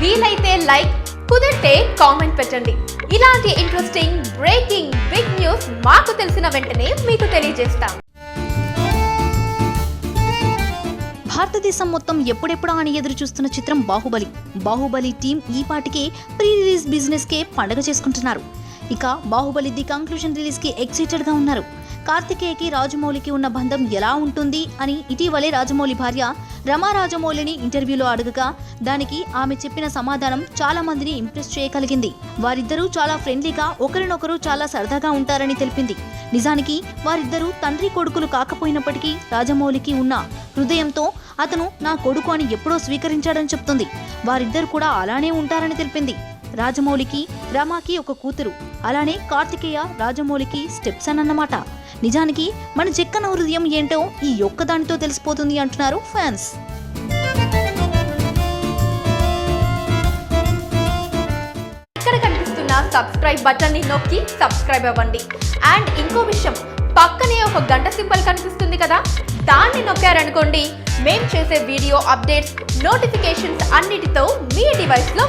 వీలైతే లైక్, కుదిరితే కామెంట్ పెట్టండి. ఇలాంటి ఇంట్రెస్టింగ్ బ్రేకింగ్ బిగ్ న్యూస్ మాకు తెలిసిన వెంటనే మీకు తెలియజేస్తాం. భారతదేశం మొత్తం ఎప్పుడెప్పుడా అని ఎదురు చూస్తున్న చిత్రం బాహుబలి టీం ఈ పాటికే ప్రీ రిలీజ్ బిజినెస్ కే పండగ చేసుకుంటున్నారు. ఇక బాహుబలి ది కంక్లూజన్ రిలీజ్ కి ఎక్సైటెడ్ గా ఉన్నారు. కార్తికేయకి రాజమౌళికి ఉన్న బంధం ఎలా ఉంటుంది అని ఇటీవలే రాజమౌళి భార్య రమా రాజమౌళిని ఇంటర్వ్యూలో అడగగా దానికి ఆమె చెప్పిన సమాధానం చాలా మందిని ఇంప్రెస్ చేయగలిగింది. వారిద్దరూ చాలా ఫ్రెండ్లీగా ఒకరినొకరు చాలా సరదాగా ఉంటారని తెలిపింది. నిజానికి వారిద్దరూ తండ్రి కొడుకులు కాకపోయినప్పటికీ రాజమౌళికి ఉన్న హృదయంతో అతను నా కొడుకు అని ఎప్పుడో స్వీకరించాడని చెప్తుంది. వారిద్దరు కూడా అలానే ఉంటారని తెలిపింది. రాజమౌళికి రమాకి ఒక కూతురు, అలానే కార్తికేయ రాజమౌళికి స్టెప్స్ అన్నమాట. నిజానికి మన చెక్కన హృదయం ఏంటో ఈ ఒక్కదానితో తెలిసిపోతుంది అంటున్నారు ఫ్యాన్స్. ఇక్కడ కనిపిస్తున్న సబ్స్క్రైబ్ బటన్ ని నొక్కి సబ్స్క్రైబ్ అవ్వండి. అండ్ ఇంకో విషయం, పక్కనే ఒక గంట సింబల్ కనిపిస్తుంది కదా, దాన్ని నొక్కారనుకోండి, మేము చేసే వీడియో అప్డేట్స్, నోటిఫికేషన్స్ అన్నిటితో మీ డివైస్ లో